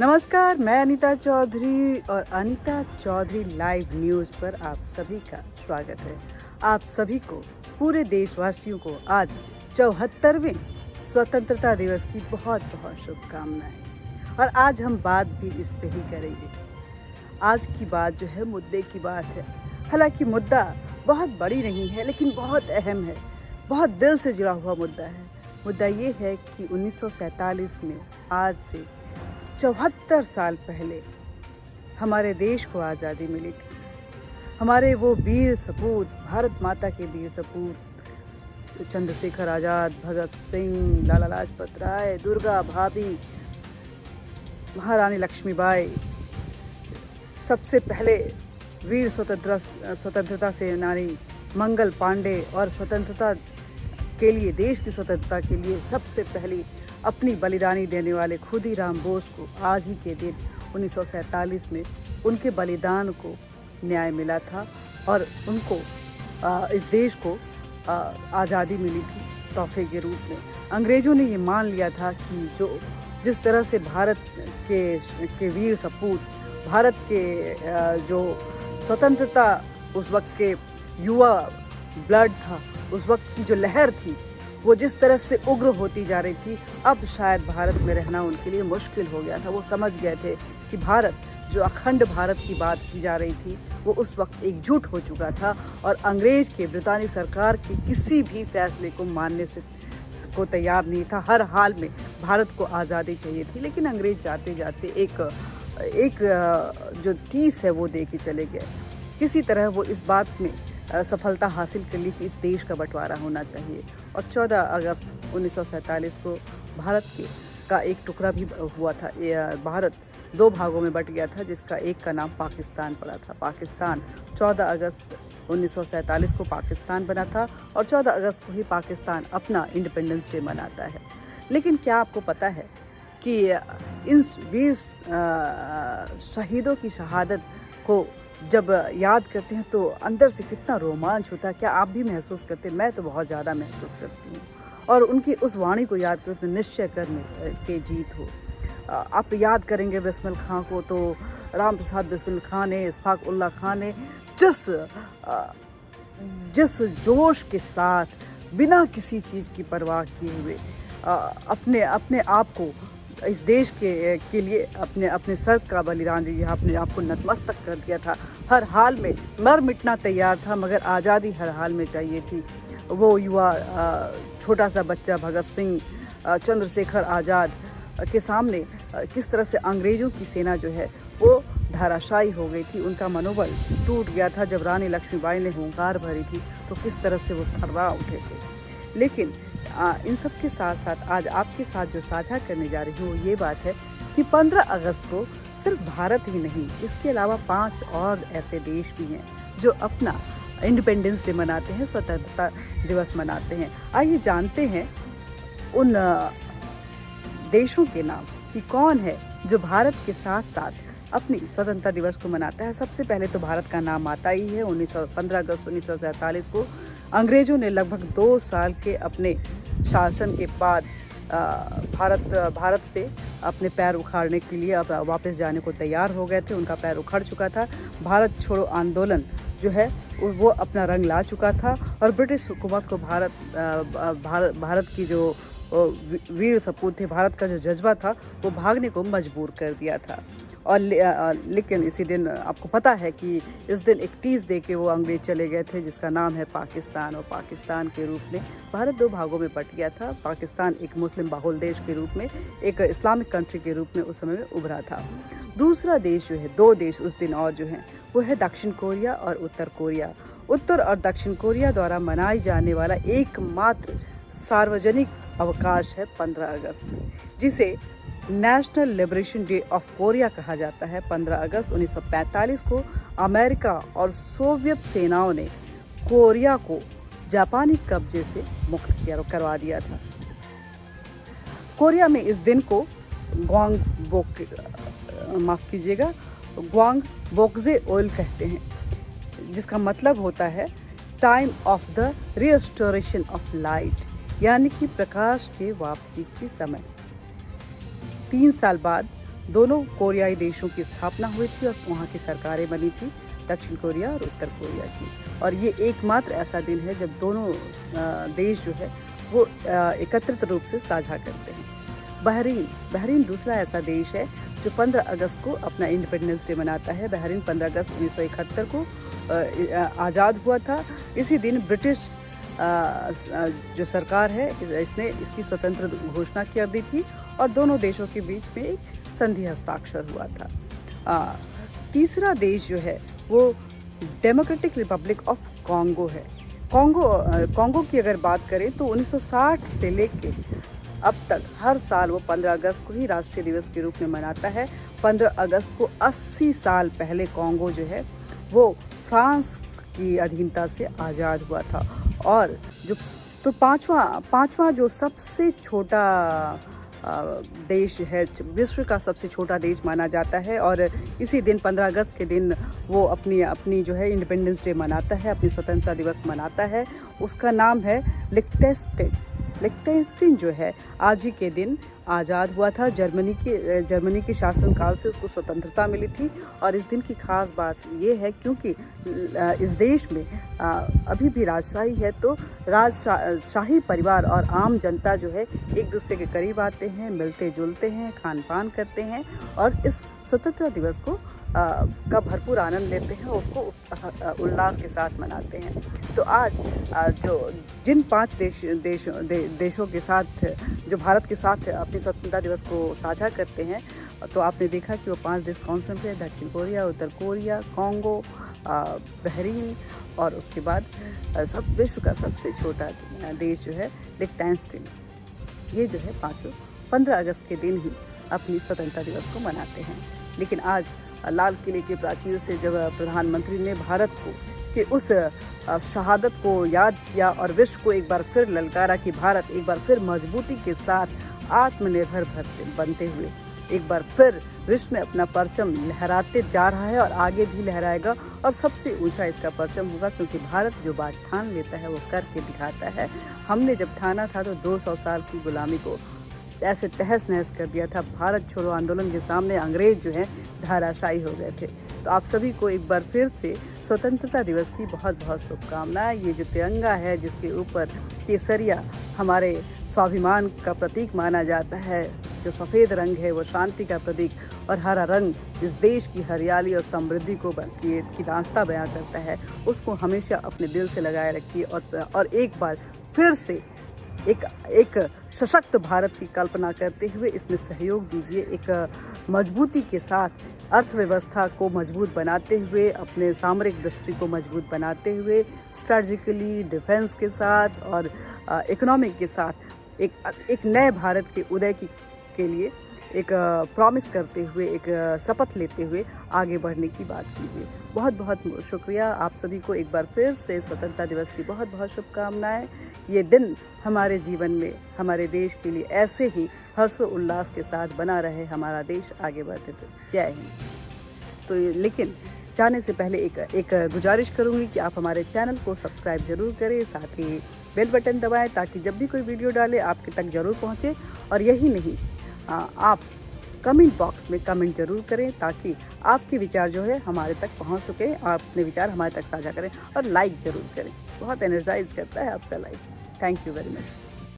नमस्कार, मैं अनीता चौधरी और अनीता चौधरी लाइव न्यूज़ पर आप सभी का स्वागत है। आप सभी को, पूरे देशवासियों को आज 74वें स्वतंत्रता दिवस की बहुत बहुत शुभकामनाएं। और आज हम बात भी इस पे ही करेंगे। आज की बात जो है मुद्दे की बात है। हालांकि मुद्दा बहुत बड़ी नहीं है, लेकिन बहुत अहम है, बहुत दिल से जुड़ा हुआ मुद्दा है। मुद्दा ये है कि 1947 में आज से 74 साल पहले हमारे देश को आज़ादी मिली थी। हमारे वो वीर सपूत, भारत माता के वीर सपूत चंद्रशेखर आज़ाद, भगत सिंह, लाला लाजपत राय, दुर्गा भाभी, महारानी लक्ष्मीबाई, सबसे पहले वीर स्वतंत्रता सेनानी मंगल पांडे और स्वतंत्रता के लिए, देश की स्वतंत्रता के लिए सबसे पहली अपनी बलिदानी देने वाले खुदीराम बोस को आज ही के दिन 1947 में उनके बलिदान को न्याय मिला था और उनको इस देश को आज़ादी मिली थी तोहफे के रूप में। अंग्रेज़ों ने ये मान लिया था कि जिस तरह से भारत के वीर सपूत, भारत के जो स्वतंत्रता उस वक्त के युवा ब्लड था, उस वक्त की जो लहर थी, वो जिस तरह से उग्र होती जा रही थी, अब शायद भारत में रहना उनके लिए मुश्किल हो गया था। वो समझ गए थे कि भारत, जो अखंड भारत की बात की जा रही थी, वो उस वक्त एकजुट हो चुका था और अंग्रेज के, ब्रितानी सरकार के किसी भी फैसले को मानने को तैयार नहीं था। हर हाल में भारत को आज़ादी चाहिए थी, लेकिन अंग्रेज जाते जाते एक जो तीस है वो दे के चले गए। किसी तरह वो इस बात में सफलता हासिल कर ली कि इस देश का बंटवारा होना चाहिए और 14 अगस्त 1947 को भारत का एक टुकड़ा भी हुआ था। भारत दो भागों में बट गया था, जिसका एक का नाम पाकिस्तान पड़ा था। पाकिस्तान 14 अगस्त 1947 को पाकिस्तान बना था और 14 अगस्त को ही पाकिस्तान अपना इंडिपेंडेंस डे मनाता है। लेकिन क्या आपको पता है कि इन वीर शहीदों की शहादत को जब याद करते हैं तो अंदर से कितना रोमांच होता है? क्या आप भी महसूस करते हैं? मैं तो बहुत ज़्यादा महसूस करती हूँ। और उनकी उस वाणी को याद करते हैं, निश्चय कर्म के जीत हो। आप याद करेंगे बिस्मिल खां को, तो राम प्रसाद बिस्मिल खां ने, इस्फाक उल्ला खां ने जिस जोश के साथ, बिना किसी चीज़ की परवाह किए हुए अपने आप को इस देश के लिए अपने सर का बलिदान दिया, अपने आप को नतमस्तक कर दिया था। हर हाल में मर मिटना तैयार था, मगर आज़ादी हर हाल में चाहिए थी। वो युवा छोटा सा बच्चा भगत सिंह, चंद्रशेखर आज़ाद के सामने किस तरह से अंग्रेज़ों की सेना जो है वो धाराशायी हो गई थी। उनका मनोबल टूट गया था। जब रानी लक्ष्मीबाई ने हुंकार भरी थी तो किस तरह से वो थर्रा उठे थे। लेकिन इन सब के साथ साथ आज आपके साथ जो साझा करने जा रही हूँ वो ये बात है कि 15 अगस्त को सिर्फ भारत ही नहीं, इसके अलावा 5 और ऐसे देश भी हैं जो अपना इंडिपेंडेंस डे मनाते हैं, स्वतंत्रता दिवस मनाते हैं। आइए जानते हैं उन देशों के नाम कि कौन है जो भारत के साथ साथ अपनी स्वतंत्रता दिवस को मनाता है। सबसे पहले तो भारत का नाम आता ही है। 15 अगस्त 1947 को अंग्रेज़ों ने लगभग 2 साल के अपने शासन के बाद भारत से अपने पैर उखाड़ने के लिए अब वापस जाने को तैयार हो गए थे। उनका पैर उखड़ चुका था। भारत छोड़ो आंदोलन जो है वो अपना रंग ला चुका था और ब्रिटिश हुकूमत को भारत की जो वीर सपूत थे, भारत का जो जज्बा था, वो भागने को मजबूर कर दिया था। और लेकिन इसी दिन आपको पता है कि इस दिन एक टीज़ दे के वो अंग्रेज चले गए थे, जिसका नाम है पाकिस्तान। और पाकिस्तान के रूप में भारत 2 भागों में बट गया था। पाकिस्तान एक मुस्लिम बाहुल देश के रूप में, एक इस्लामिक कंट्री के रूप में उस समय में उभरा था। दूसरा देश जो है, 2 देश उस दिन और जो हैं, वो है दक्षिण कोरिया और उत्तर कोरिया। उत्तर और दक्षिण कोरिया द्वारा मनाई जाने वाला एकमात्र सार्वजनिक अवकाश है 15 अगस्त, जिसे national liberation day of Korea कहा जाता है। 15 अगस्त 1945 को अमेरिका और सोवियत सेनाओं ने कोरिया को जापानी कब्जे से मुक्त करवा दिया था। कोरिया में इस दिन को ग्वांग बोक्जे ओल कहते हैं, जिसका मतलब होता है time of the restoration of light, यानी कि प्रकाश के वापसी के समय। 3 साल बाद दोनों कोरियाई देशों की स्थापना हुई थी और वहाँ की सरकारें बनी थी, दक्षिण कोरिया और उत्तर कोरिया की। और ये एकमात्र ऐसा दिन है जब दोनों देश जो है वो एकत्रित रूप से साझा करते हैं। बहरीन दूसरा ऐसा देश है जो 15 अगस्त को अपना इंडिपेंडेंस डे मनाता है। बहरीन 15 अगस्त 1971 को आज़ाद हुआ था। इसी दिन ब्रिटिश जो सरकार है इसने इसकी स्वतंत्र घोषणा कर दी थी और दोनों देशों के बीच में एक संधि हस्ताक्षर हुआ था। तीसरा देश जो है वो डेमोक्रेटिक रिपब्लिक ऑफ कॉन्गो है। कॉन्गो की अगर बात करें तो 1960 से लेके अब तक हर साल वो 15 अगस्त को ही राष्ट्रीय दिवस के रूप में मनाता है। 15 अगस्त को 80 साल पहले कॉन्गो जो है वो फ्रांस की अधीनता से आज़ाद हुआ था। और जो पांचवा जो सबसे छोटा देश है, विश्व का सबसे छोटा देश माना जाता है और इसी दिन 15 अगस्त के दिन वो अपनी जो है इंडिपेंडेंस डे मनाता है, अपनी स्वतंत्रता दिवस मनाता है। उसका नाम है लिechtenstein जो है आज ही के दिन आज़ाद हुआ था। जर्मनी के शासनकाल से उसको स्वतंत्रता मिली थी। और इस दिन की खास बात ये है क्योंकि इस देश में अभी भी राजशाही है, तो शाही परिवार और आम जनता जो है एक दूसरे के करीब आते हैं, मिलते जुलते हैं, खान पान करते हैं और इस स्वतंत्रता दिवस को का भरपूर आनंद लेते हैं, उसको उल्लास के साथ मनाते हैं। तो आज जो जिन 5 देशों के साथ जो भारत के साथ अपनी स्वतंत्रता दिवस को साझा करते हैं, तो आपने देखा कि वो 5 देश कौन से थे? दक्षिण कोरिया, उत्तर कोरिया, कॉन्गो, बहरीन और उसके बाद विश्व का सबसे छोटा देश जो है लिechtenstein। ये जो है 15 अगस्त के दिन ही अपनी स्वतंत्रता दिवस को मनाते हैं। लेकिन आज लाल किले के प्राचीर से जब प्रधानमंत्री ने भारत के उस शहादत को याद किया और विश्व को एक बार फिर ललकारा कि भारत एक बार फिर मजबूती के साथ आत्मनिर्भर बनते हुए एक बार फिर विश्व में अपना परचम लहराते जा रहा है और आगे भी लहराएगा और सबसे ऊंचा इसका परचम होगा, क्योंकि भारत जो बात ठान लेता है वो करके दिखाता है। हमने जब ठाना था तो 200 साल की गुलामी को ऐसे तहस नहस कर दिया था। भारत छोड़ो आंदोलन के सामने अंग्रेज जो है धाराशायी हो गए थे। तो आप सभी को एक बार फिर से स्वतंत्रता दिवस की बहुत बहुत शुभकामनाएं। ये जो तिरंगा है जिसके ऊपर केसरिया हमारे स्वाभिमान का प्रतीक माना जाता है, जो सफ़ेद रंग है वो शांति का प्रतीक और हरा रंग इस देश की हरियाली और समृद्धि को की रास्ता बयां करता है, उसको हमेशा अपने दिल से लगाए रखिए और एक बार फिर से एक सशक्त भारत की कल्पना करते हुए इसमें सहयोग दीजिए। एक मजबूती के साथ अर्थव्यवस्था को मजबूत बनाते हुए, अपने सामरिक दृष्टि को मजबूत बनाते हुए, स्ट्रेटेजिकली डिफेंस के साथ और इकोनॉमिक के साथ एक नए भारत के उदय के लिए एक प्रॉमिस करते हुए, एक शपथ लेते हुए आगे बढ़ने की बात कीजिए। बहुत बहुत शुक्रिया आप सभी को एक बार फिर से स्वतंत्रता दिवस की बहुत बहुत शुभकामनाएं। ये दिन हमारे जीवन में हमारे देश के लिए ऐसे ही हर्षोल्लास के साथ बना रहे, हमारा देश आगे बढ़ते थे। जय हिंद। तो लेकिन जाने से पहले एक गुजारिश करूंगी कि आप हमारे चैनल को सब्सक्राइब जरूर करें, साथ ही बेल बटन दबाएं ताकि जब भी कोई वीडियो डाले आपके तक जरूर पहुंचे। और यही नहीं, आप कमेंट बॉक्स में कमेंट जरूर करें ताकि आपके विचार जो है हमारे तक पहुंच सके, आप अपने विचार हमारे तक साझा करें और लाइक जरूर करें। बहुत एनर्जाइज करता है आपका like. Thank you very much.